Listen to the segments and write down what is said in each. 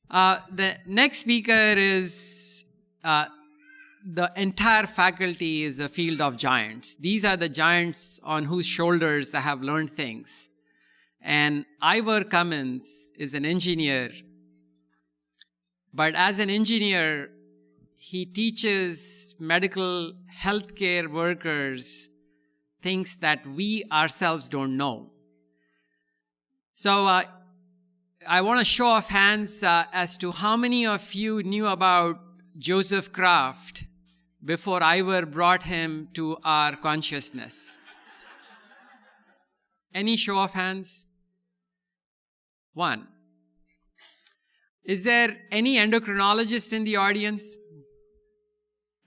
The next speaker is, the entire faculty is a field of giants. These are the giants on whose shoulders I have learned things. And Ivor Cummins is an engineer. But as an engineer, he teaches medical healthcare workers things that we ourselves don't know. So I want to show of hands as to how many of you knew about Joseph Kraft before Ivor brought him to our consciousness. Any show of hands? One. Is there any endocrinologist in the audience?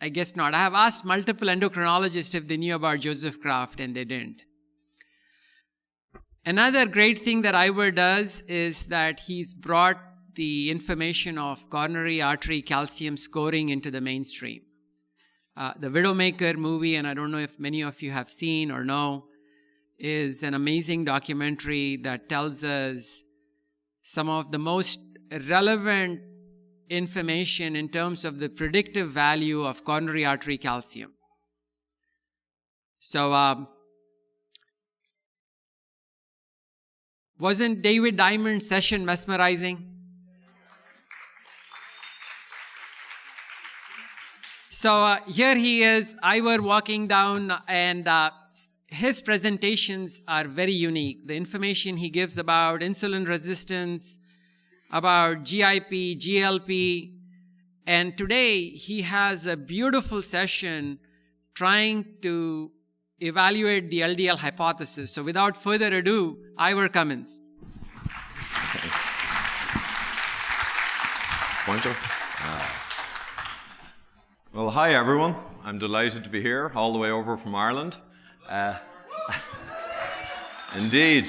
I guess not. I have asked multiple endocrinologists if they knew about Joseph Kraft, and they didn't. Another great thing that Ivor does is that he's brought the information of coronary artery calcium scoring into the mainstream. The Widowmaker movie, and I don't know if many of you have seen or know, is an amazing documentary that tells us some of the most relevant information in terms of the predictive value of coronary artery calcium. So, wasn't David Diamond's session mesmerizing? So here he is, Ivor walking down, and his presentations are very unique. The information he gives about insulin resistance, about GIP, GLP, and today he has a beautiful session trying to evaluate the LDL hypothesis. So without further ado, Ivor Cummins. Pointer. Well, hi everyone. I'm delighted to be here, all the way over from Ireland. Indeed.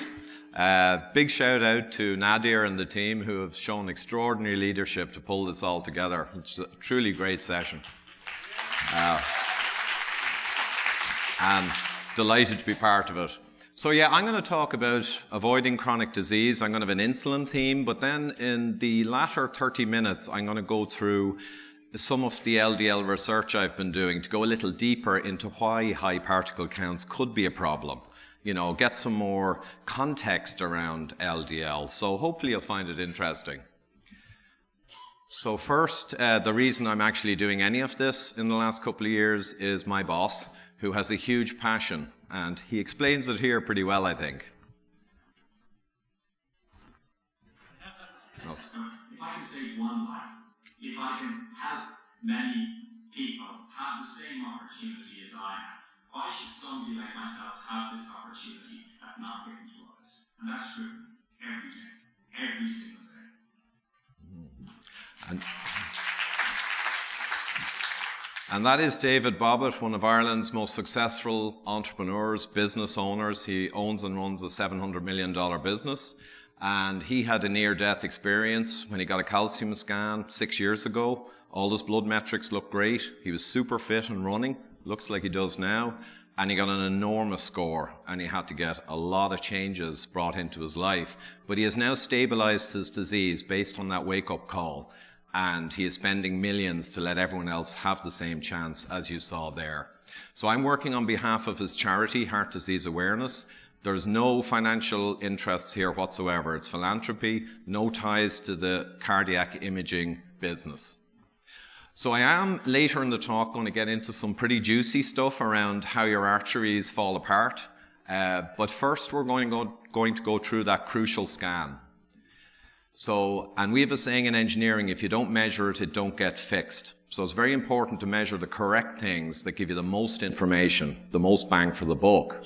Big shout out to Nadir and the team who have shown extraordinary leadership to pull this all together. It's a truly great session. And delighted to be part of it. So yeah, I'm going to talk about avoiding chronic disease. I'm going to have an insulin theme, but then in the latter 30 minutes, I'm going to go through some of the LDL research I've been doing to go a little deeper into why high particle counts could be a problem. You know, get some more context around LDL. So hopefully you'll find it interesting. So first, the reason I'm actually doing any of this in the last couple of years is my boss, who has a huge passion, and he explains it here pretty well, I think. If I can save one life, if I can help many people have the same opportunity as I have, why should somebody like myself have this opportunity that not given to others? And that's true every day, every single day. And that is David Bobbitt, one of Ireland's most successful entrepreneurs, business owners. He owns and runs a $700 million business. And he had a near-death experience when he got a calcium scan 6 years ago. All his blood metrics looked great. He was super fit and running, looks like he does now. And he got an enormous score, and he had to get a lot of changes brought into his life. But he has now stabilized his disease based on that wake-up call. And he is spending millions to let everyone else have the same chance, as you saw there. So I'm working on behalf of his charity, Heart Disease Awareness. There's no financial interests here whatsoever. It's philanthropy, no ties to the cardiac imaging business. So I am, later in the talk, going to get into some pretty juicy stuff around how your arteries fall apart. But first, we're going to go through that crucial scan. So, and we have a saying in engineering, if you don't measure it, it don't get fixed. So it's very important to measure the correct things that give you the most information, the most bang for the buck.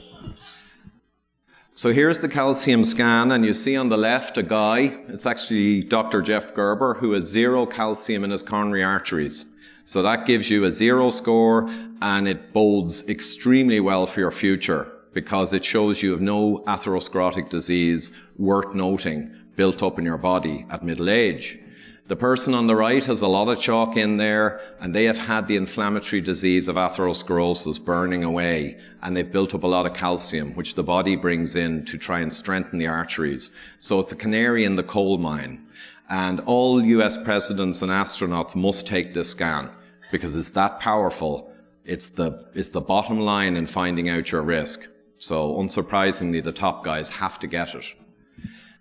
So here's the calcium scan, and you see on the left a guy, it's actually Dr. Jeff Gerber, who has 0 calcium in his coronary arteries. So that gives you a 0 score, and it bodes extremely well for your future because it shows you have no atherosclerotic disease worth noting built up in your body at middle age. The person on the right has a lot of chalk in there, and they have had the inflammatory disease of atherosclerosis burning away, and they've built up a lot of calcium, which the body brings in to try and strengthen the arteries. So it's a canary in the coal mine. And all US presidents and astronauts must take this scan, because it's that powerful. It's the bottom line in finding out your risk. So unsurprisingly, the top guys have to get it.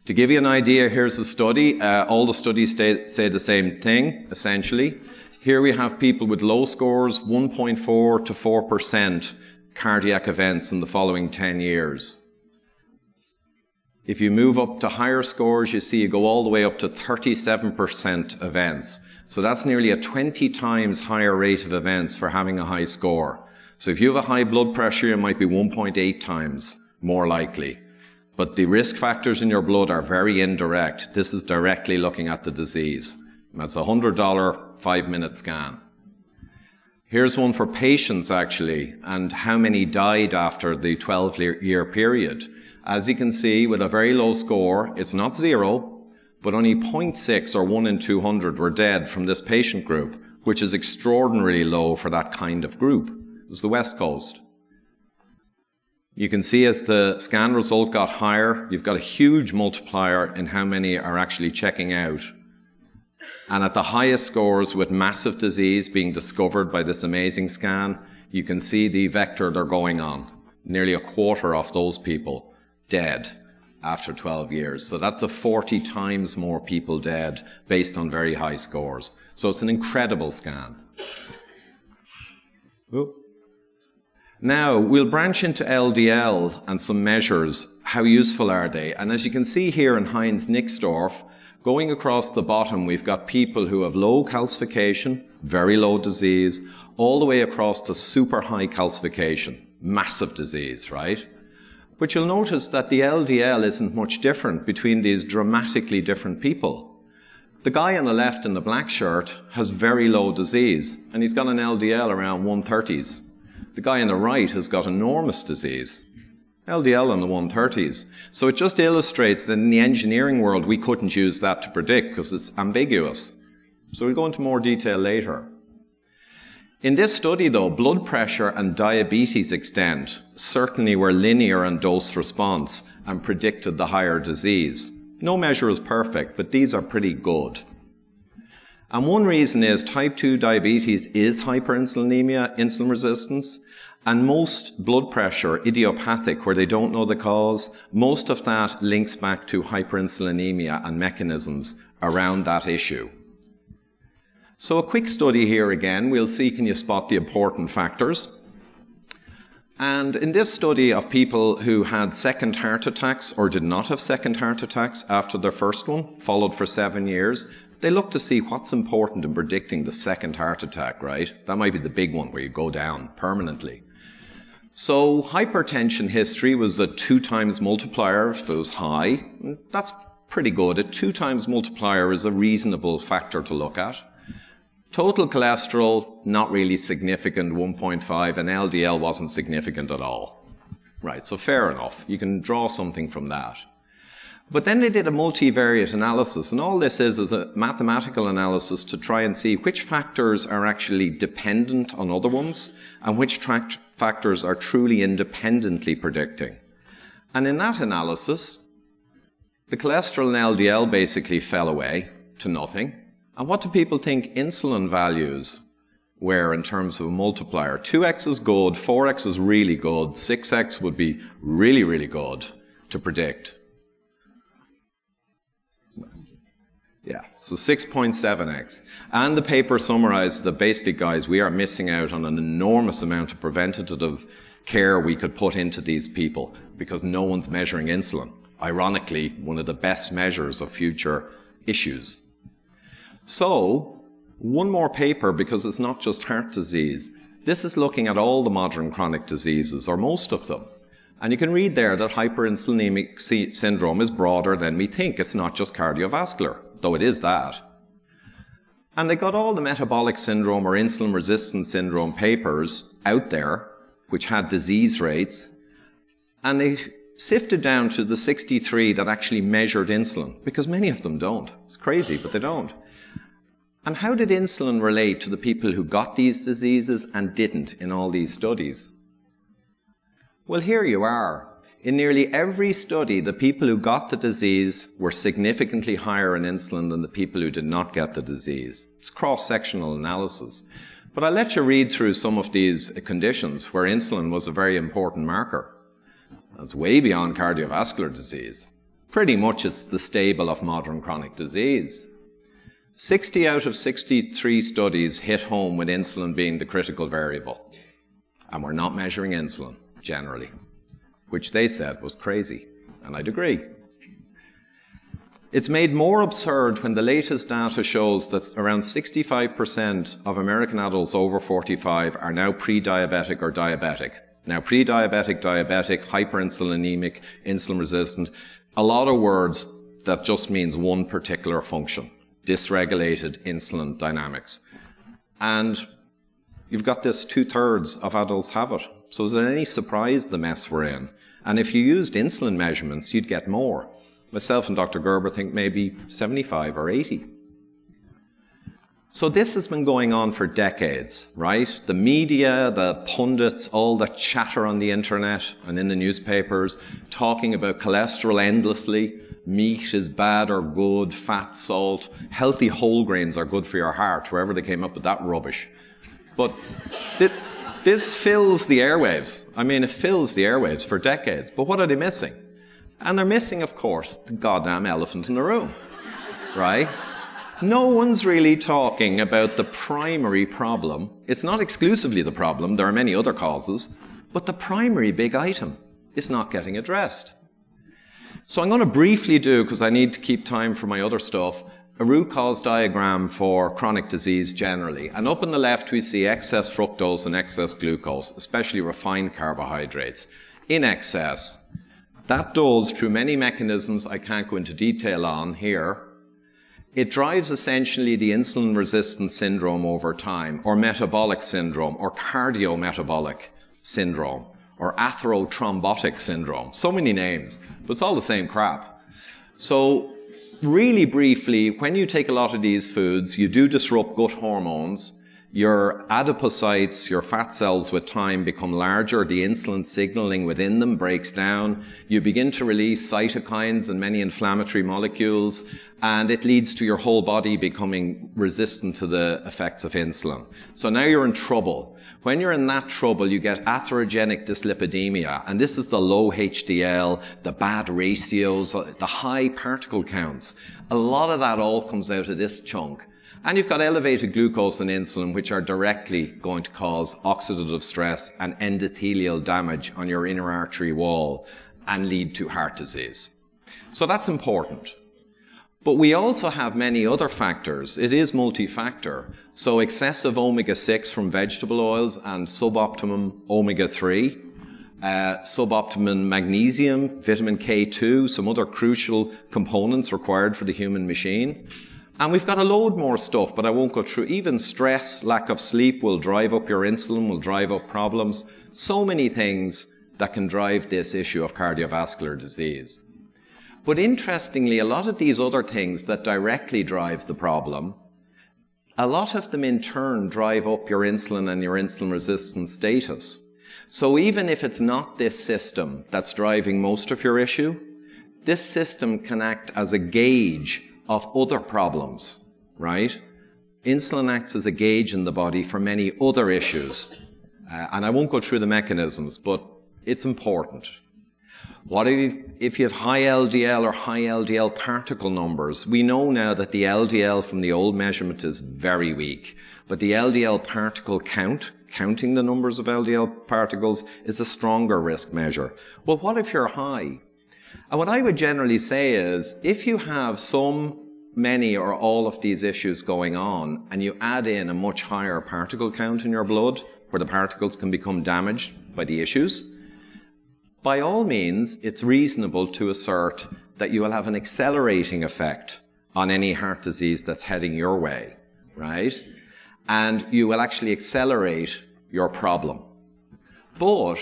To give you an idea, here's a study. All the studies say the same thing, essentially. Here we have people with low scores, 1.4 to 4% cardiac events in the following 10 years. If you move up to higher scores, you see you go all the way up to 37% events. So that's nearly a 20 times higher rate of events for having a high score. So if you have a high blood pressure, it might be 1.8 times more likely. But the risk factors in your blood are very indirect. This is directly looking at the disease. That's a $100 5-minute scan. Here's one for patients, actually, and how many died after the 12-year period. As you can see, with a very low score, it's not 0, but only 0.6 or 1 in 200 were dead from this patient group, which is extraordinarily low for that kind of group. It was the West Coast. You can see as the scan result got higher, you've got a huge multiplier in how many are actually checking out. And at the highest scores with massive disease being discovered by this amazing scan, you can see the vector they're going on. Nearly a quarter of those people dead after 12 years. So that's a 40 times more people dead based on very high scores. So it's an incredible scan. Ooh. Now, we'll branch into LDL and some measures. How useful are they? And as you can see here in Heinz-Nixdorf, going across the bottom, we've got people who have low calcification, very low disease, all the way across to super high calcification, massive disease, right? But you'll notice that the LDL isn't much different between these dramatically different people. The guy on the left in the black shirt has very low disease, and he's got an LDL around 130s. The guy on the right has got enormous disease, LDL in the 130s. So it just illustrates that in the engineering world, we couldn't use that to predict because it's ambiguous. So we'll go into more detail later. In this study, though, blood pressure and diabetes extent certainly were linear in dose response and predicted the higher disease. No measure is perfect, but these are pretty good. And one reason is type 2 diabetes is hyperinsulinemia, insulin resistance, and most blood pressure, idiopathic, where they don't know the cause, most of that links back to hyperinsulinemia and mechanisms around that issue. So a quick study here again, we'll see can you spot the important factors. And in this study of people who had second heart attacks or did not have second heart attacks after their first one, followed for 7 years, they look to see what's important in predicting the second heart attack, right? That might be the big one where you go down permanently. So hypertension history was a 2 times multiplier if it was high. That's pretty good. A 2 times multiplier is a reasonable factor to look at. Total cholesterol, not really significant, 1.5, and LDL wasn't significant at all. Right, so fair enough. You can draw something from that. But then they did a multivariate analysis, and all this is a mathematical analysis to try and see which factors are actually dependent on other ones and which factors are truly independently predicting. And in that analysis, the cholesterol and LDL basically fell away to nothing. And what do people think insulin values were in terms of a multiplier? 2x is good, 4x is really good, 6x would be really, really good to predict. Yeah, so 6.7x. And the paper summarized that basically, guys, we are missing out on an enormous amount of preventative care we could put into these people because no one's measuring insulin. Ironically, one of the best measures of future issues. So, one more paper, because it's not just heart disease. This is looking at all the modern chronic diseases, or most of them. And you can read there that hyperinsulinemic syndrome is broader than we think. It's not just cardiovascular, though it is that. And they got all the metabolic syndrome or insulin resistance syndrome papers out there, which had disease rates, and they sifted down to the 63 that actually measured insulin, because many of them don't. It's crazy, but they don't. And how did insulin relate to the people who got these diseases and didn't in all these studies? Well, here you are. In nearly every study, the people who got the disease were significantly higher in insulin than the people who did not get the disease. It's cross-sectional analysis. But I'll let you read through some of these conditions where insulin was a very important marker. That's way beyond cardiovascular disease. Pretty much it's the stable of modern chronic disease. 60 out of 63 studies hit home with insulin being the critical variable. And we're not measuring insulin, generally, which they said was crazy, and I'd agree. It's made more absurd when the latest data shows that around 65% of American adults over 45 are now pre-diabetic or diabetic. Now, pre-diabetic, diabetic, hyperinsulinemic, insulin resistant, a lot of words that just means one particular function, dysregulated insulin dynamics. And you've got this 2/3 of adults have it. So is there any surprise the mess we're in? And if you used insulin measurements, you'd get more. Myself and Dr. Gerber think maybe 75 or 80. So this has been going on for decades, right? The media, the pundits, all the chatter on the internet and in the newspapers, talking about cholesterol endlessly. Meat is bad or good, fat, salt. Healthy whole grains are good for your heart, wherever they came up with that rubbish. But this fills the airwaves. I mean, it fills the airwaves for decades. But what are they missing? And they're missing, of course, the goddamn elephant in the room, right? No one's really talking about the primary problem. It's not exclusively the problem. There are many other causes. But the primary big item is not getting addressed. So I'm going to briefly do, because I need to keep time for my other stuff, a root cause diagram for chronic disease generally. And up on the left, we see excess fructose and excess glucose, especially refined carbohydrates, in excess. That does, through many mechanisms I can't go into detail on here, it drives essentially the insulin resistance syndrome over time, or metabolic syndrome, or cardiometabolic syndrome, or atherothrombotic syndrome. So many names, but it's all the same crap. So really briefly, when you take a lot of these foods, you do disrupt gut hormones. Your adipocytes, your fat cells with time become larger. The insulin signaling within them breaks down. You begin to release cytokines and many inflammatory molecules, and it leads to your whole body becoming resistant to the effects of insulin. So now you're in trouble. When you're in that trouble, you get atherogenic dyslipidemia, and this is the low HDL, the bad ratios, the high particle counts. A lot of that all comes out of this chunk. And you've got elevated glucose and insulin, which are directly going to cause oxidative stress and endothelial damage on your inner artery wall and lead to heart disease. So that's important. But we also have many other factors. It is multi-factor. So excessive omega-6 from vegetable oils and suboptimum omega-3, suboptimum magnesium, vitamin K2, some other crucial components required for the human machine. And we've got a load more stuff, but I won't go through. Even stress, lack of sleep will drive up your insulin, will drive up problems. So many things that can drive this issue of cardiovascular disease. But interestingly, a lot of these other things that directly drive the problem, a lot of them in turn drive up your insulin and your insulin resistance status. So even if it's not this system that's driving most of your issue, this system can act as a gauge of other problems, right? Insulin acts as a gauge in the body for many other issues. And I won't go through the mechanisms, but it's important. What if you have high LDL or high LDL particle numbers? We know now that the LDL from the old measurement is very weak, but the LDL particle count, counting the numbers of LDL particles, is a stronger risk measure. Well, what if you're high? And what I would generally say is, if you have many or all of these issues going on, and you add in a much higher particle count in your blood, where the particles can become damaged by the issues, by all means, it's reasonable to assert that you will have an accelerating effect on any heart disease that's heading your way, right? And you will actually accelerate your problem. But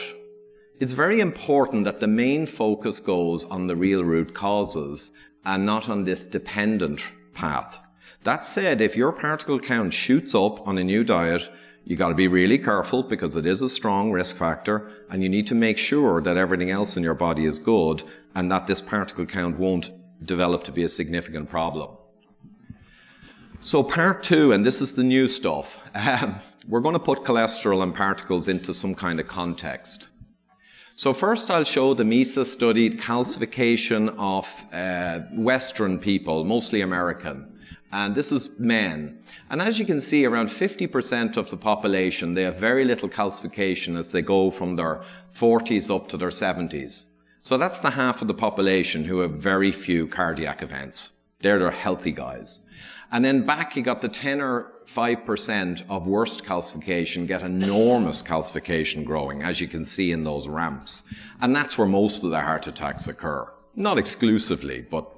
it's very important that the main focus goes on the real root causes and not on this dependent path. That said, if your particle count shoots up on a new diet, you got to be really careful because it is a strong risk factor, and you need to make sure that everything else in your body is good and that this particle count won't develop to be a significant problem. So part 2, and this is the new stuff, we're going to put cholesterol and particles into some kind of context. So first I'll show the MESA study, calcification of Western people, mostly American. And this is men. And as you can see, around 50% of the population, they have very little calcification as they go from their 40s up to their 70s. So that's the half of the population who have very few cardiac events. They're the healthy guys. And then back you got the 10 or 5% of worst calcification get enormous calcification growing, as you can see in those ramps. And that's where most of the heart attacks occur. Not exclusively, but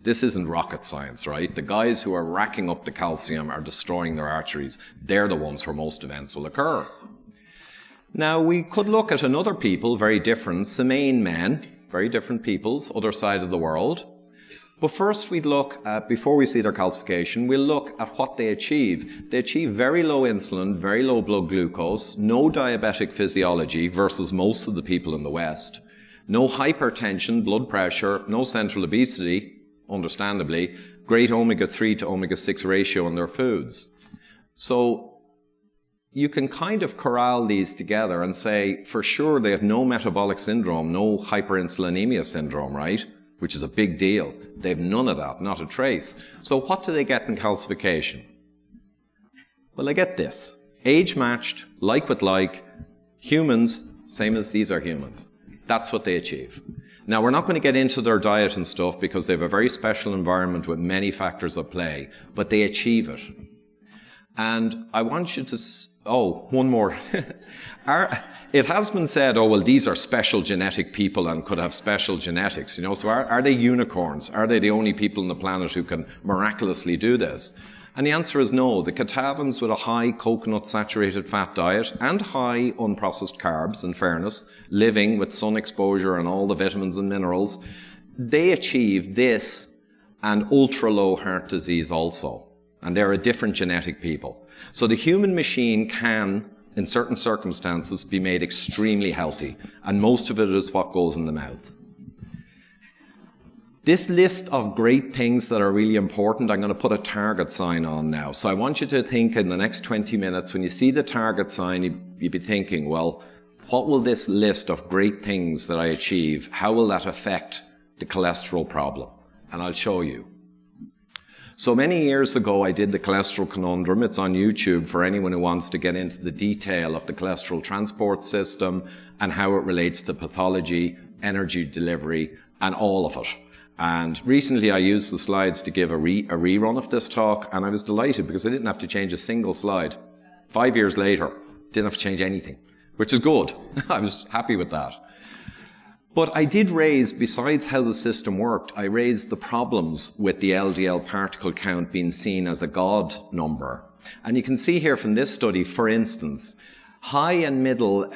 this isn't rocket science, right? The guys who are racking up the calcium are destroying their arteries. They're the ones where most events will occur. Now, we could look at another people, very different, Semaine men, very different peoples, other side of the world. But first we'd look at, before we see their calcification, we'll look at what they achieve. They achieve very low insulin, very low blood glucose, no diabetic physiology versus most of the people in the West, no hypertension, blood pressure, no central obesity, understandably, great omega-3 to omega-6 ratio in their foods. So you can kind of corral these together and say, for sure, they have no metabolic syndrome, no hyperinsulinemia syndrome, right? Which is a big deal. They have none of that, not a trace. So what do they get in calcification? Well, they get this. Age-matched, like with like, humans, same as these are humans. That's what they achieve. Now, we're not going to get into their diet and stuff because they have a very special environment with many factors at play, but they achieve it. And I want you to... Oh, one more. It has been said, oh, well, these are special genetic people and could have special genetics, you know, so are they unicorns? Are they the only people on the planet who can miraculously do this? And the answer is no. The Catavans with a high coconut saturated fat diet and high unprocessed carbs, in fairness, living with sun exposure and all the vitamins and minerals, they achieve this and ultra low heart disease also. And they're a different genetic people. So the human machine can, in certain circumstances, be made extremely healthy. And most of it is what goes in the mouth. This list of great things that are really important, I'm going to put a target sign on now. So I want you to think in the next 20 minutes, when you see the target sign, you'd be thinking, well, what will this list of great things that I achieve, how will that affect the cholesterol problem? And I'll show you. So many years ago, I did the cholesterol conundrum. It's on YouTube for anyone who wants to get into the detail of the cholesterol transport system and how it relates to pathology, energy delivery, and all of it. And recently I used the slides to give a rerun of this talk, and I was delighted because I didn't have to change a single slide. 5 years later, didn't have to change anything, which is good. I was happy with that. But I did raise, besides how the system worked, I raised the problems with the LDL particle count being seen as a God number. And you can see here from this study, for instance, high and middle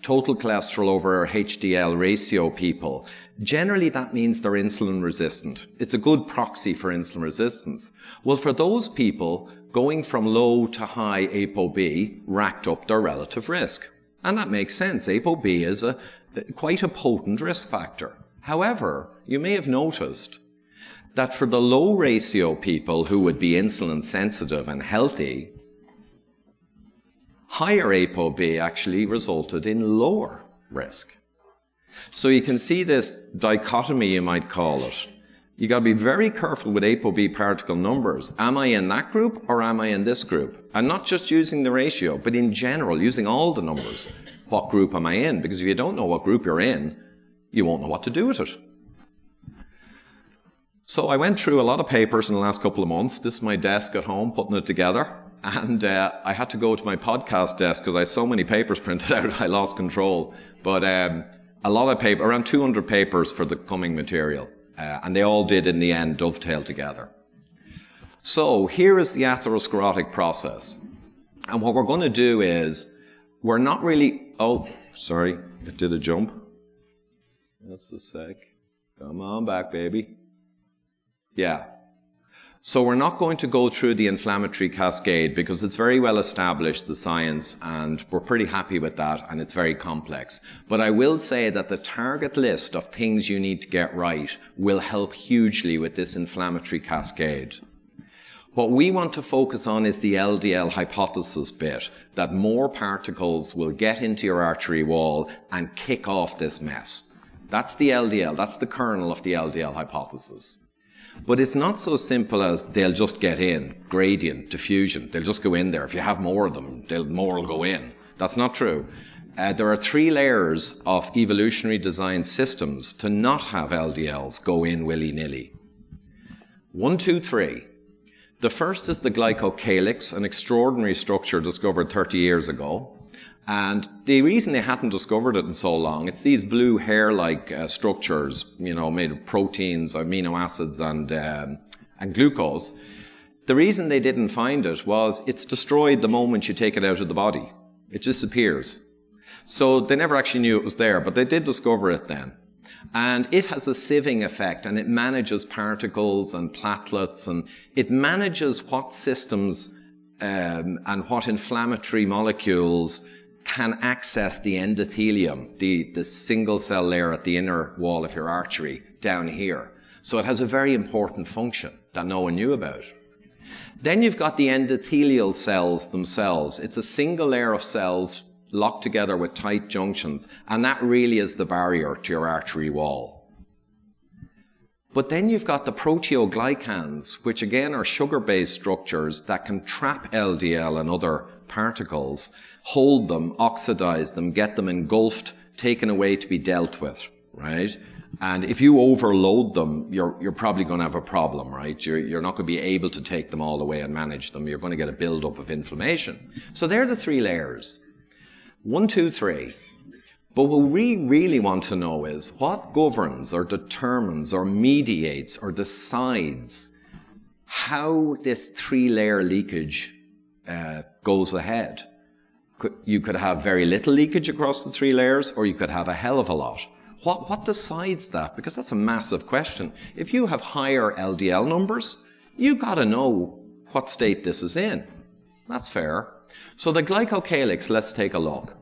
total cholesterol over HDL ratio people, generally that means they're insulin resistant. It's a good proxy for insulin resistance. Well, for those people, going from low to high ApoB racked up their relative risk. And that makes sense. ApoB is quite a potent risk factor. However, you may have noticed that for the low ratio people who would be insulin sensitive and healthy, higher ApoB actually resulted in lower risk. So you can see this dichotomy, you might call it. You got to be very careful with ApoB particle numbers. Am I in that group or am I in this group? And not just using the ratio, but in general, using all the numbers. What group am I in? Because if you don't know what group you're in, you won't know what to do with it. So I went through a lot of papers in the last couple of months. This is my desk at home, putting it together. And I had to go to my podcast desk because I had so many papers printed out, I lost control. But a lot of paper, around 200 papers for the coming material. And they all did, in the end, dovetail together. So here is the atherosclerotic process. And what we're going to do is, we're not really... Oh, sorry. It did a jump. Just a sec. Come on back, baby. Yeah. So we're not going to go through the inflammatory cascade because it's very well established, the science, and we're pretty happy with that, and it's very complex. But I will say that the target list of things you need to get right will help hugely with this inflammatory cascade. What we want to focus on is the LDL hypothesis bit, that more particles will get into your artery wall and kick off this mess. That's the LDL, that's the kernel of the LDL hypothesis. But it's not so simple as they'll just get in, gradient, diffusion, they'll just go in there. If you have more of them, more will go in. That's not true. There are 3 layers of evolutionary design systems to not have LDLs go in willy-nilly. 1, 2, 3. The first is the glycocalyx, an extraordinary structure discovered 30 years ago. And the reason they hadn't discovered it in so long, it's these blue hair-like structures, you know, made of proteins, amino acids, and glucose. The reason they didn't find it was it's destroyed the moment you take it out of the body. It disappears. So they never actually knew it was there, but they did discover it then. And it has a sieving effect, and it manages particles and platelets, and it manages what systems and what inflammatory molecules can access the endothelium, the single cell layer at the inner wall of your artery down here. So it has a very important function that no one knew about. Then you've got the endothelial cells themselves. It's a single layer of cells locked together with tight junctions, and that really is the barrier to your artery wall. But then you've got the proteoglycans, which again are sugar-based structures that can trap LDL and other particles, hold them, oxidize them, get them engulfed, taken away to be dealt with, right? And if you overload them, you're probably going to have a problem, right? You're not going to be able to take them all away and manage them. You're going to get a build-up of inflammation. So they're the 3 layers. 1, 2, 3. But what we really want to know is what governs or determines or mediates or decides how this 3-layer leakage goes ahead. You could have very little leakage across the 3 layers, or you could have a hell of a lot. What decides that? Because that's a massive question. If you have higher LDL numbers, you've got to know what state this is in. That's fair. So the glycocalyx, let's take a look.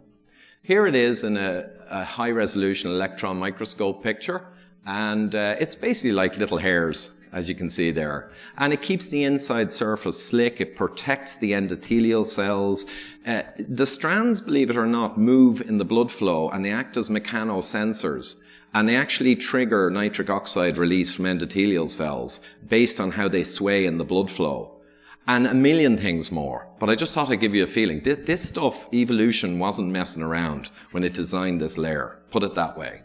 Here it is in a high-resolution electron microscope picture, and it's basically like little hairs, as you can see there. And it keeps the inside surface slick, it protects the endothelial cells. The strands, believe it or not, move in the blood flow, and they act as mechanosensors. And they actually trigger nitric oxide release from endothelial cells based on how they sway in the blood flow. And a million things more. But I just thought I'd give you a feeling. This stuff, evolution wasn't messing around when it designed this layer. Put it that way.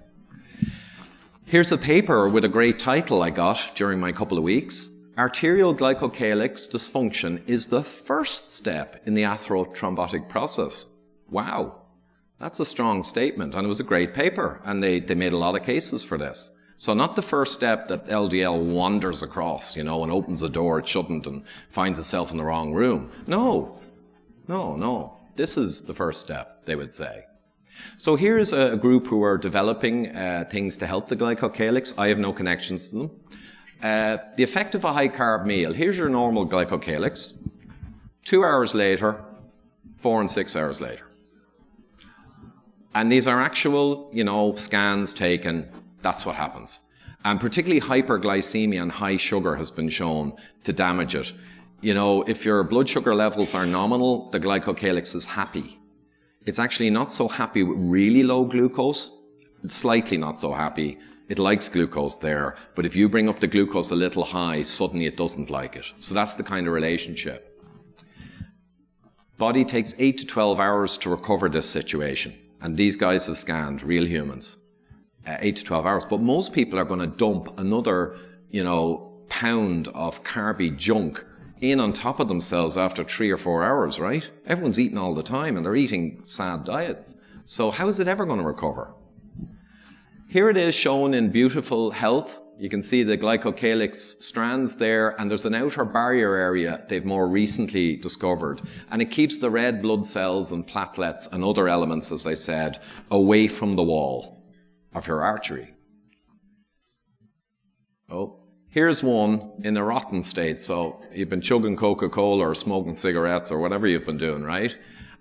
Here's a paper with a great title I got during my couple of weeks. Arterial glycocalyx dysfunction is the first step in the atherothrombotic process. Wow. That's a strong statement. And it was a great paper. And they made a lot of cases for this. So not the first step that LDL wanders across, you know, and opens a door it shouldn't and finds itself in the wrong room. No. This is the first step, they would say. So here's a group who are developing things to help the glycocalyx. I have no connections to them. The effect of a high-carb meal. Here's your normal glycocalyx. 2 hours later, 4 and 6 hours later. And these are actual, you know, scans taken. That's what happens. And particularly hyperglycemia and high sugar has been shown to damage it. You know, if your blood sugar levels are nominal, the glycocalyx is happy. It's actually not so happy with really low glucose. It's slightly not so happy. It likes glucose there. But if you bring up the glucose a little high, suddenly it doesn't like it. So that's the kind of relationship. Body takes 8 to 12 hours to recover this situation. And these guys have scanned real humans. 8 to 12 hours. But most people are going to dump another, you know, pound of carby junk in on top of themselves after 3 or 4 hours, right? Everyone's eating all the time and they're eating sad diets. So how is it ever going to recover? Here it is shown in beautiful health. You can see the glycocalyx strands there, and there's an outer barrier area they've more recently discovered. And it keeps the red blood cells and platelets and other elements, as I said, away from the wall of your artery. Oh, here's one in a rotten state. So you've been chugging Coca-Cola or smoking cigarettes or whatever you've been doing, right?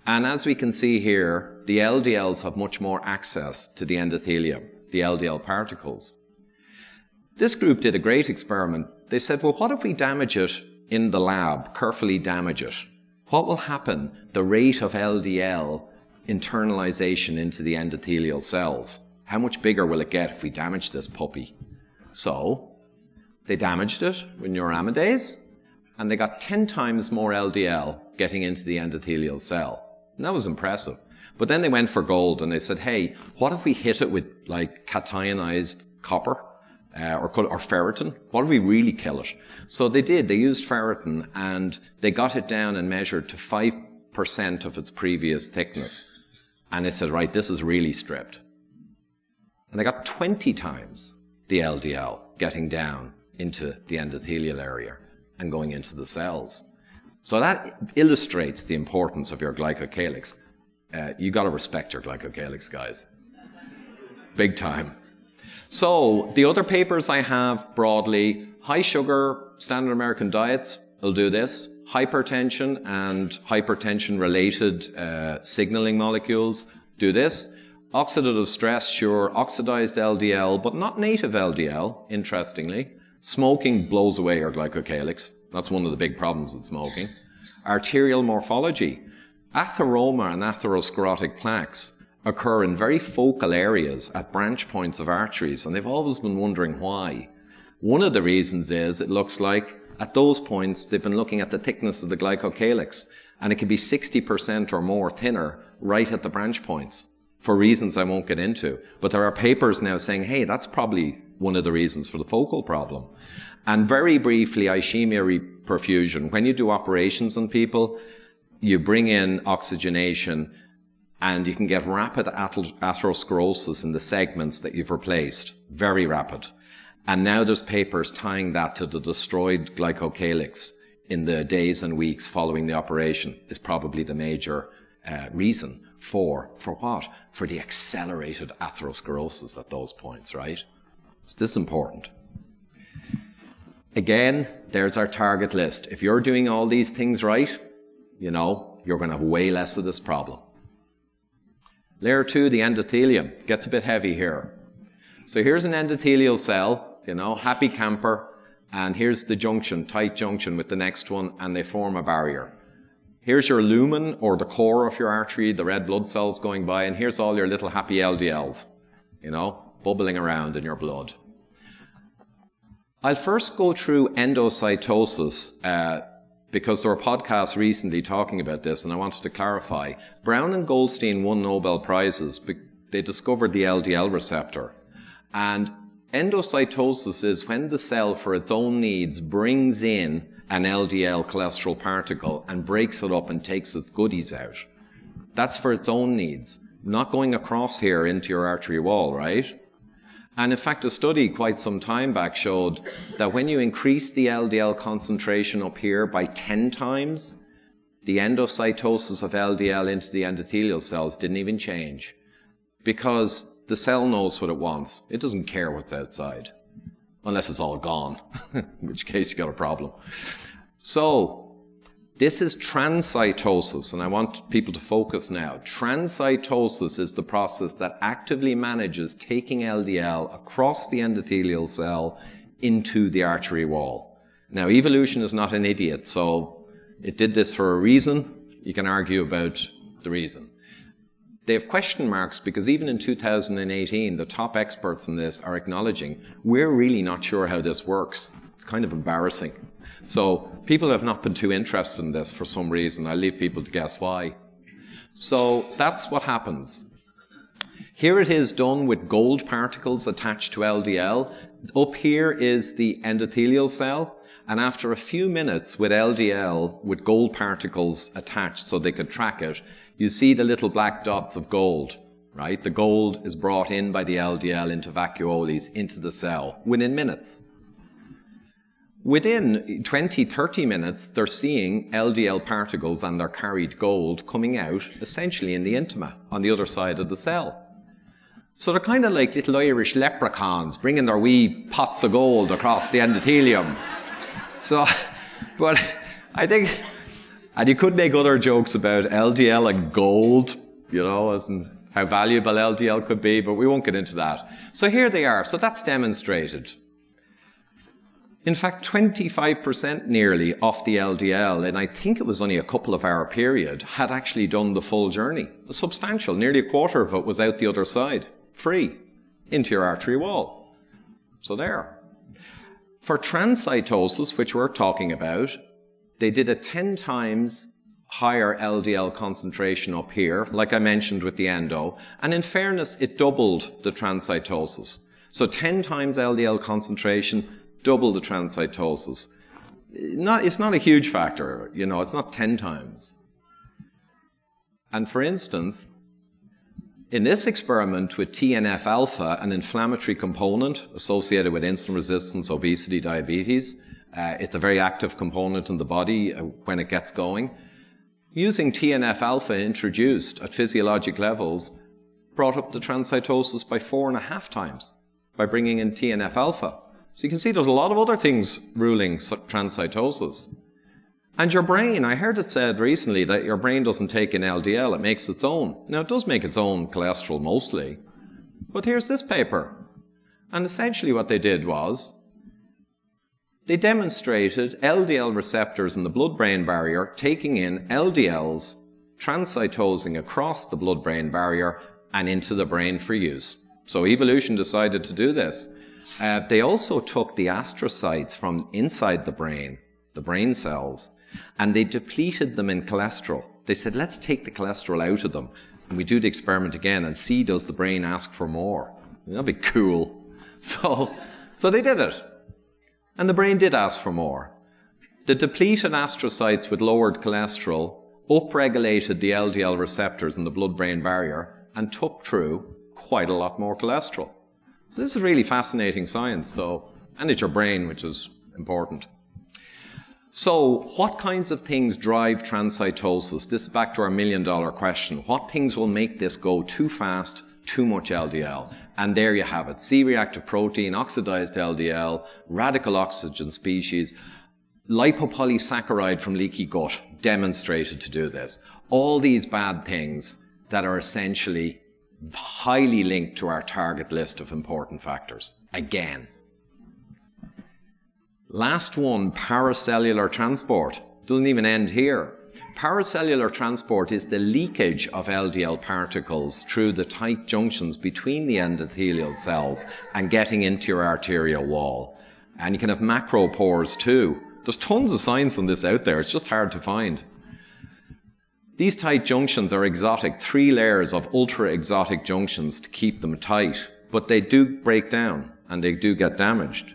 And as we can see here, the LDLs have much more access to the endothelium, the LDL particles. This group did a great experiment. They said, well, what if we damage it in the lab, carefully damage it? What will happen? The rate of LDL internalization into the endothelial cells. How much bigger will it get if we damage this puppy? So they damaged it with neuraminidase, and they got 10 times more LDL getting into the endothelial cell. And that was impressive. But then they went for gold, and they said, hey, what if we hit it with like cationized copper? Or ferritin? What if we really kill it? So they did. They used ferritin, and they got it down and measured to 5% of its previous thickness. And they said, right, this is really stripped. And they got 20 times the LDL getting down into the endothelial area and going into the cells. So that illustrates the importance of your glycocalyx. You got to respect your glycocalyx, guys. Big time. So the other papers I have broadly, high sugar standard American diets will do this. Hypertension and hypertension-related signaling molecules do this. Oxidative stress, sure, oxidized LDL, but not native LDL, interestingly. Smoking blows away your glycocalyx. That's one of the big problems with smoking. Arterial morphology. Atheroma and atherosclerotic plaques occur in very focal areas at branch points of arteries, and they've always been wondering why. One of the reasons is it looks like at those points they've been looking at the thickness of the glycocalyx, and it can be 60% or more thinner right at the branch points for reasons I won't get into. But there are papers now saying, hey, that's probably one of the reasons for the focal problem. And very briefly, ischemia perfusion. When you do operations on people, you bring in oxygenation, and you can get rapid atherosclerosis in the segments that you've replaced. Very rapid. And now there's papers tying that to the destroyed glycocalyx in the days and weeks following the operation is probably the major reason for what? For the accelerated atherosclerosis at those points, right? It's this important. Again, there's our target list. If you're doing all these things right, you know, you're going to have way less of this problem. Layer 2, the endothelium, gets a bit heavy here. So here's an endothelial cell, you know, happy camper, and here's the junction, tight junction with the next one, and they form a barrier. Here's your lumen, or the core of your artery, the red blood cells going by, and here's all your little happy LDLs, you know, bubbling around in your blood. I'll first go through endocytosis, because there were podcasts recently talking about this, and I wanted to clarify. Brown and Goldstein won Nobel Prizes. They discovered the LDL receptor. And endocytosis is when the cell, for its own needs, brings in an LDL cholesterol particle and breaks it up and takes its goodies out. That's for its own needs, not going across here into your artery wall, right? And in fact, a study quite some time back showed that when you increase the LDL concentration up here by 10 times, the endocytosis of LDL into the endothelial cells didn't even change, because the cell knows what it wants. It doesn't care what's outside, unless it's all gone, in which case you got a problem. So this is transcytosis, and I want people to focus now. Transcytosis is the process that actively manages taking LDL across the endothelial cell into the artery wall. Now, evolution is not an idiot, so it did this for a reason. You can argue about the reason. They have question marks because even in 2018, the top experts in this are acknowledging we're really not sure how this works. It's kind of embarrassing. So people have not been too interested in this for some reason. I'll leave people to guess why. So that's what happens. Here it is done with gold particles attached to LDL. Up here is the endothelial cell. And after a few minutes with LDL, with gold particles attached so they could track it, you see the little black dots of gold. right? The gold is brought in by the LDL into vacuoles, into the cell, within minutes. Within 20, 30 minutes, they're seeing LDL particles and their carried gold coming out, essentially in the intima, on the other side of the cell. So they're kind of like little Irish leprechauns, bringing their wee pots of gold across the endothelium. So, but I think, and you could make other jokes about LDL and gold, you know, as in how valuable LDL could be, but we won't get into that. So here they are. So that's demonstrated. In fact, 25% nearly off the LDL, and I think it was only a couple of hour period, had actually done the full journey. Substantial. Nearly a quarter of it was out the other side, free, into your artery wall. So there. For transcytosis, which we're talking about, they did a 10 times higher LDL concentration up here, like I mentioned with the endo, and in fairness, it doubled the transcytosis. So 10 times LDL concentration, double the transcytosis. It's not a huge factor, you know, it's not 10 times. And for instance, in this experiment with TNF-alpha, an inflammatory component associated with insulin resistance, obesity, diabetes, it's a very active component in the body when it gets going. Using TNF-alpha introduced at physiologic levels brought up the transcytosis by 4.5 times by bringing in TNF-alpha. So you can see there's a lot of other things ruling transcytosis. And your brain, I heard it said recently that your brain doesn't take in LDL, it makes its own. Now it does make its own cholesterol mostly, but here's this paper. And essentially what they did was, they demonstrated LDL receptors in the blood-brain barrier taking in LDLs, transcytosing across the blood-brain barrier and into the brain for use. So evolution decided to do this. They also took the astrocytes from inside the brain cells, and they depleted them in cholesterol. They said, let's take the cholesterol out of them. And we do the experiment again and see, does the brain ask for more? That'd be cool. So they did it. And the brain did ask for more. The depleted astrocytes with lowered cholesterol upregulated the LDL receptors in the blood-brain barrier and took through quite a lot more cholesterol. So this is really fascinating science. And it's your brain, which is important. So what kinds of things drive transcytosis? This is back to our $1 million question. What things will make this go too fast, too much LDL? And there you have it. C-reactive protein, oxidized LDL, radical oxygen species, lipopolysaccharide from leaky gut demonstrated to do this. All these bad things that are essentially highly linked to our target list of important factors. Again. Last one, paracellular transport. Doesn't even end here. Paracellular transport is the leakage of LDL particles through the tight junctions between the endothelial cells and getting into your arterial wall. And you can have macropores too. There's tons of science on this out there. It's just hard to find. These tight junctions are exotic, 3 layers of ultra-exotic junctions to keep them tight, but they do break down and they do get damaged.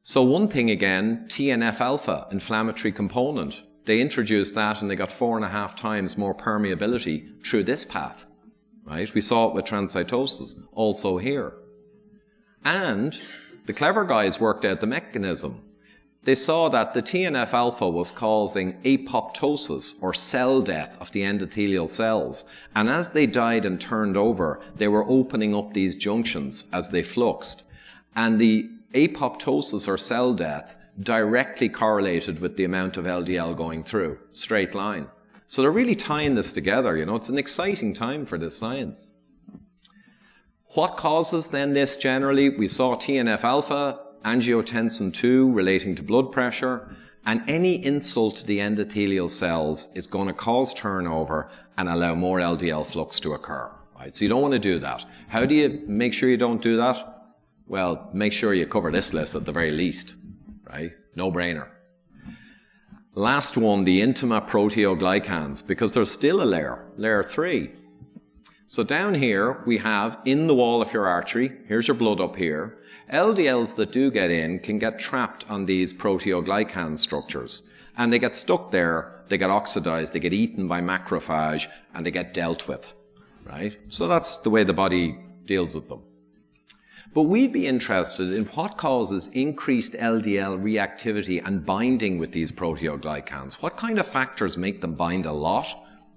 So one thing again, TNF-alpha, inflammatory component. They introduced that and they got 4.5 times more permeability through this path, right? We saw it with transcytosis, also here. And the clever guys worked out the mechanism. They saw that the TNF-alpha was causing apoptosis, or cell death of the endothelial cells. And as they died and turned over, they were opening up these junctions as they fluxed. And the apoptosis, or cell death, directly correlated with the amount of LDL going through, straight line. So they're really tying this together, you know, it's an exciting time for this science. What causes then this generally? We saw TNF-alpha, angiotensin II relating to blood pressure, and any insult to the endothelial cells is going to cause turnover and allow more LDL flux to occur. Right? So you don't want to do that. How do you make sure you don't do that? Well, make sure you cover this list at the very least. Right? No brainer. Last one, the intima proteoglycans, because there's still a layer 3. So down here we have in the wall of your artery, here's your blood up here, LDLs that do get in can get trapped on these proteoglycan structures. And they get stuck there, they get oxidized, they get eaten by macrophage, and they get dealt with. right? So that's the way the body deals with them. But we'd be interested in what causes increased LDL reactivity and binding with these proteoglycans. What kind of factors make them bind a lot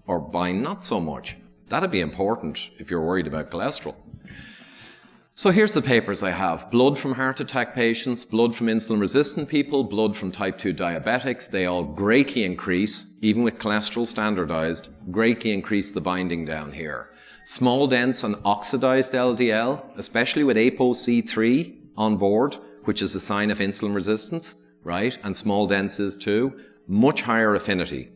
or bind not so much? That'd be important if you're worried about cholesterol. So here's the papers I have. Blood from heart attack patients, blood from insulin-resistant people, blood from type 2 diabetics. They all greatly increase, even with cholesterol standardized, greatly increase the binding down here. Small, dense and oxidized LDL, especially with ApoC3 on board, which is a sign of insulin resistance, right? And small, dense is too. Much higher affinity.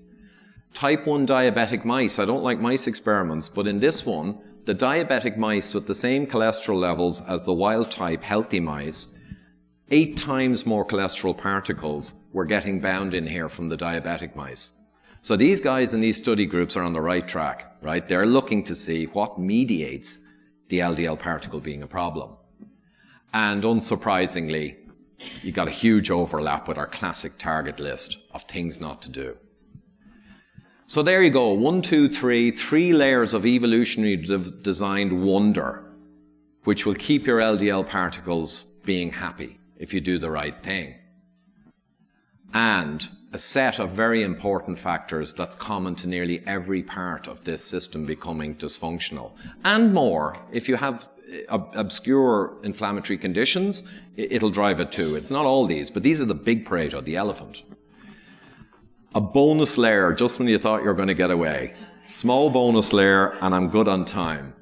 Type 1 diabetic mice, I don't like mice experiments, but in this one, the diabetic mice with the same cholesterol levels as the wild type healthy mice, 8 times more cholesterol particles were getting bound in here from the diabetic mice. So these guys in these study groups are on the right track, right? They're looking to see what mediates the LDL particle being a problem. And unsurprisingly, you got a huge overlap with our classic target list of things not to do. So there you go, 1, 2, 3, 3 layers of evolutionary designed wonder, which will keep your LDL particles being happy if you do the right thing. And a set of very important factors that's common to nearly every part of this system becoming dysfunctional. And more, if you have obscure inflammatory conditions, it'll drive it too. It's not all these, but these are the big Pareto, the elephant. A bonus layer just when you thought you were going to get away. Small bonus layer, and I'm good on time.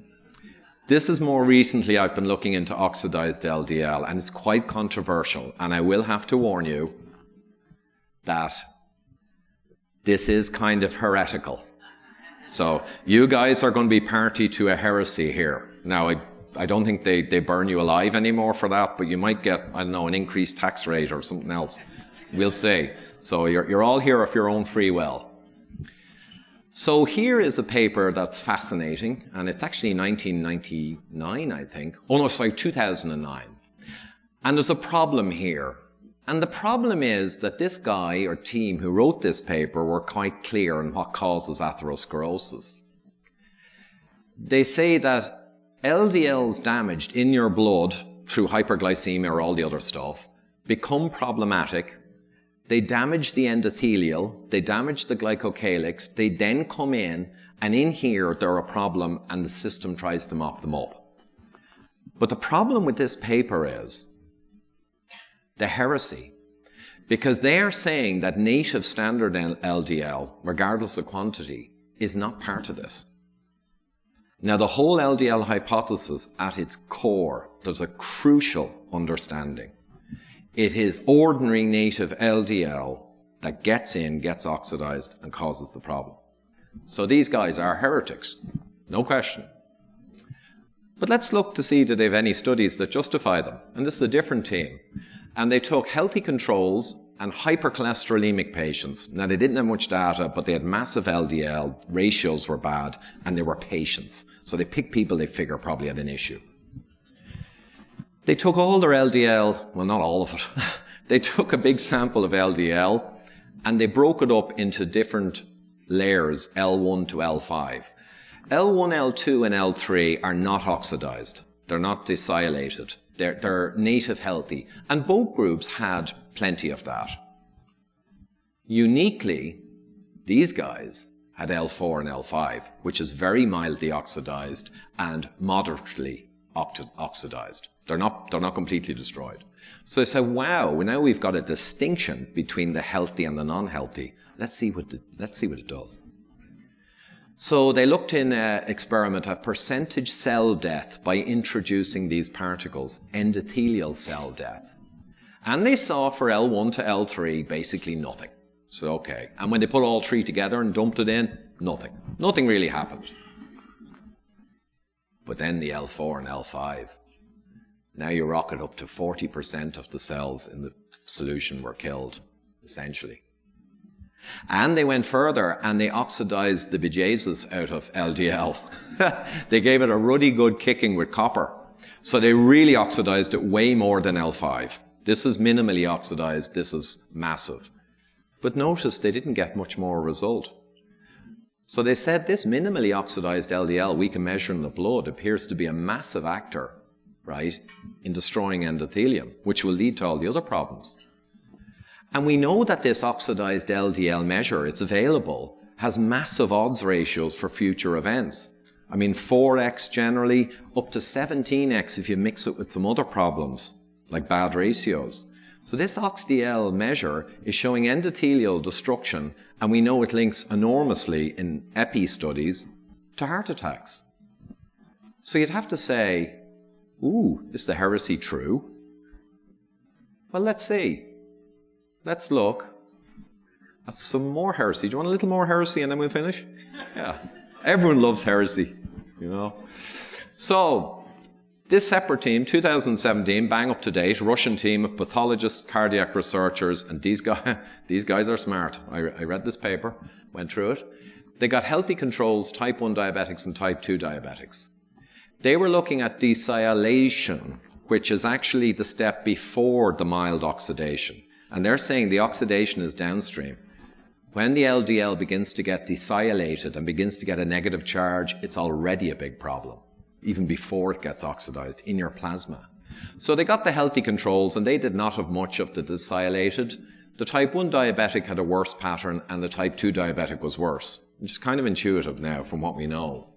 This is more recently I've been looking into oxidized LDL, and it's quite controversial, and I will have to warn you that this is kind of heretical. So you guys are going to be party to a heresy here. Now, I don't think they burn you alive anymore for that, but you might get, I don't know, an increased tax rate or something else. We'll see. So you're all here of your own free will. So here is a paper that's fascinating, and it's actually 1999, I think. Oh no, sorry, 2009. And there's a problem here. And the problem is that this guy or team who wrote this paper were quite clear on what causes atherosclerosis. They say that LDLs damaged in your blood through hyperglycemia or all the other stuff become problematic. They damage the endothelial, they damage the glycocalyx, they then come in, and in here they're a problem and the system tries to mop them up. But the problem with this paper is the heresy, because they are saying that native standard LDL, regardless of quantity, is not part of this. Now, the whole LDL hypothesis at its core, there's a crucial understanding. It is ordinary native LDL that gets in, gets oxidized, and causes the problem. So these guys are heretics, no question. But let's look to see, do they have any studies that justify them? And this is a different team. And they took healthy controls and hypercholesterolemic patients. Now, they didn't have much data, but they had massive LDL, ratios were bad, and they were patients. So they picked people they figure probably had an issue. They took all their LDL, well, not all of it. They took a big sample of LDL, and they broke it up into different layers, L1 to L5. L1, L2, and L3 are not oxidized. They're not desilolated. They're native healthy. And both groups had plenty of that. Uniquely, these guys had L4 and L5, which is very mildly oxidized and moderately oxidized. They're not completely destroyed. So they said, wow, now we've got a distinction between the healthy and the non-healthy. Let's see what it does. So they looked in an experiment at percentage cell death by introducing these particles, endothelial cell death. And they saw for L1 to L3 basically nothing. So okay. And when they put all three together and dumped it in, nothing. Nothing really happened. But then the L4 and L5. Now you rocket up to 40% of the cells in the solution were killed, essentially. And they went further and they oxidized the bejesus out of LDL. They gave it a ruddy good kicking with copper. So they really oxidized it way more than L5. This is minimally oxidized, this is massive. But notice they didn't get much more result. So they said this minimally oxidized LDL we can measure in the blood appears to be a massive actor, right, in destroying endothelium, which will lead to all the other problems. And we know that this oxidized LDL measure, it's available, has massive odds ratios for future events. I mean, 4x generally, up to 17x if you mix it with some other problems, like bad ratios. So this OXDL measure is showing endothelial destruction, and we know it links enormously in epi studies to heart attacks. So you'd have to say, ooh, is the heresy true? Well, let's see. Let's look at some more heresy. Do you want a little more heresy and then we'll finish? Yeah. Everyone loves heresy, you know. So, this separate team, 2017, bang up to date, Russian team of pathologists, cardiac researchers, and these guys are smart. I read this paper, went through it. They got healthy controls, type 1 diabetics and type 2 diabetics. They were looking at desylation, which is actually the step before the mild oxidation. And they're saying the oxidation is downstream. When the LDL begins to get desylated and begins to get a negative charge, it's already a big problem, even before it gets oxidized in your plasma. So they got the healthy controls and they did not have much of the desylated. The type 1 diabetic had a worse pattern and the type 2 diabetic was worse, which is kind of intuitive now from what we know.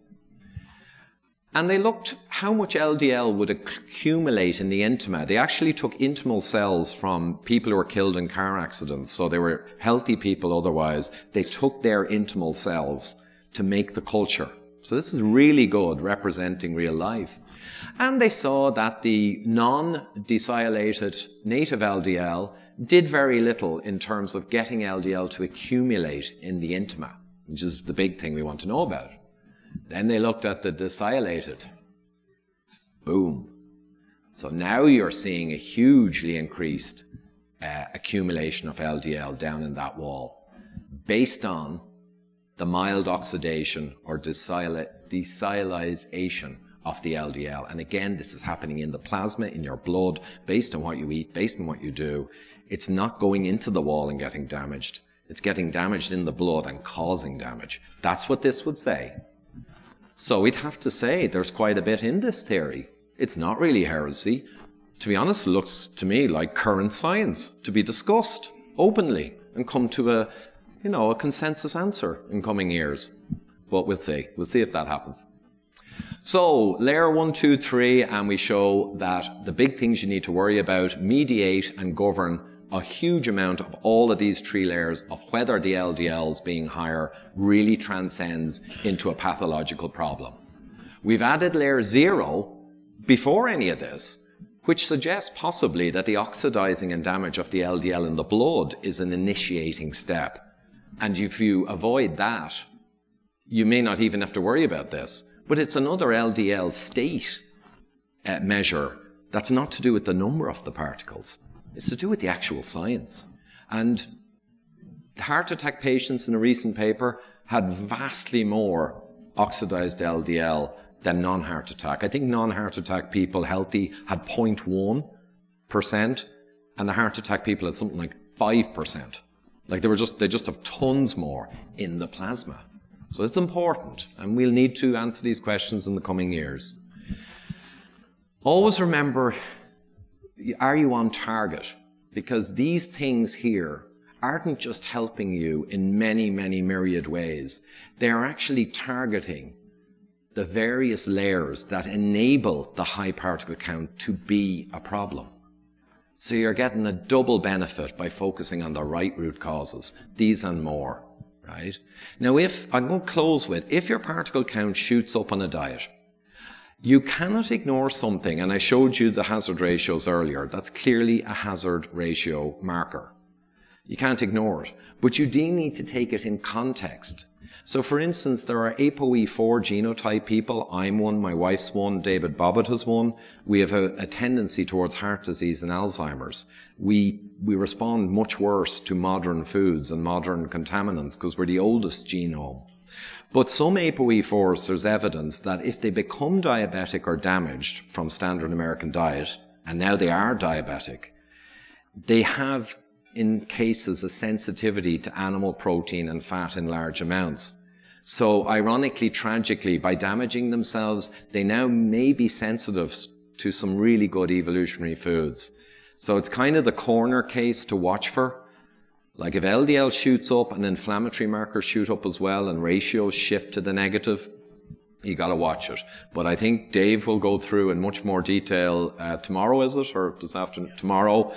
And they looked how much LDL would accumulate in the intima. They actually took intimal cells from people who were killed in car accidents. So they were healthy people otherwise. They took their intimal cells to make the culture. So this is really good, representing real life. And they saw that the non-desylated native LDL did very little in terms of getting LDL to accumulate in the intima, which is the big thing we want to know about. Then they looked at the desylated. Boom. So now you're seeing a hugely increased accumulation of LDL down in that wall based on the mild oxidation or desylation of the LDL. And again, this is happening in the plasma, in your blood, based on what you eat, based on what you do. It's not going into the wall and getting damaged. It's getting damaged in the blood and causing damage. That's what this would say. So we'd have to say there's quite a bit in this theory. It's not really heresy. To be honest, it looks to me like current science to be discussed openly and come to a consensus answer in coming years. But we'll see. We'll see if that happens. So layer 1, 2, 3, and we show that the big things you need to worry about mediate and govern a huge amount of all of these 3 layers of whether the LDLs being higher really transcends into a pathological problem. We've added layer 0 before any of this, which suggests possibly that the oxidizing and damage of the LDL in the blood is an initiating step. And if you avoid that, you may not even have to worry about this. But it's another LDL state measure that's not to do with the number of the particles. It's to do with the actual science. And heart attack patients in a recent paper had vastly more oxidized LDL than non-heart attack. I think non-heart attack people healthy had 0.1%, and the heart attack people had something like 5%. Like they just have tons more in the plasma. So it's important, and we'll need to answer these questions in the coming years. Always remember, are you on target? Because these things here aren't just helping you in many, many myriad ways. They are actually targeting the various layers that enable the high particle count to be a problem. So you're getting a double benefit by focusing on the right root causes, these and more, right? Now I'm going to close with, if your particle count shoots up on a diet, you cannot ignore something, and I showed you the hazard ratios earlier. That's clearly a hazard ratio marker. You can't ignore it, but you do need to take it in context. So for instance, there are ApoE4 genotype people. I'm one, my wife's one, David Bobbitt has one. We have a tendency towards heart disease and Alzheimer's. We respond much worse to modern foods and modern contaminants because we're the oldest genome. But some ApoE4s, there's evidence that if they become diabetic or damaged from standard American diet, and now they are diabetic, they have, in cases, a sensitivity to animal protein and fat in large amounts. So ironically, tragically, by damaging themselves, they now may be sensitive to some really good evolutionary foods. So it's kind of the corner case to watch for. Like if LDL shoots up and inflammatory markers shoot up as well and ratios shift to the negative, you got to watch it. But I think Dave will go through in much more detail tomorrow, is it? Or this afternoon? Tomorrow,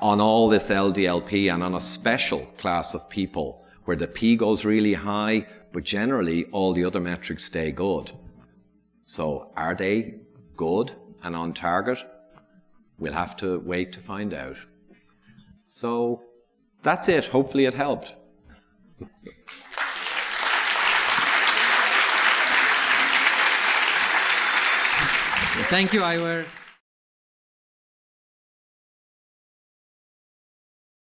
on all this LDLP and on a special class of people where the P goes really high, but generally all the other metrics stay good. So are they good and on target? We'll have to wait to find out. So that's it. Hopefully it helped. Thank you, Ivor.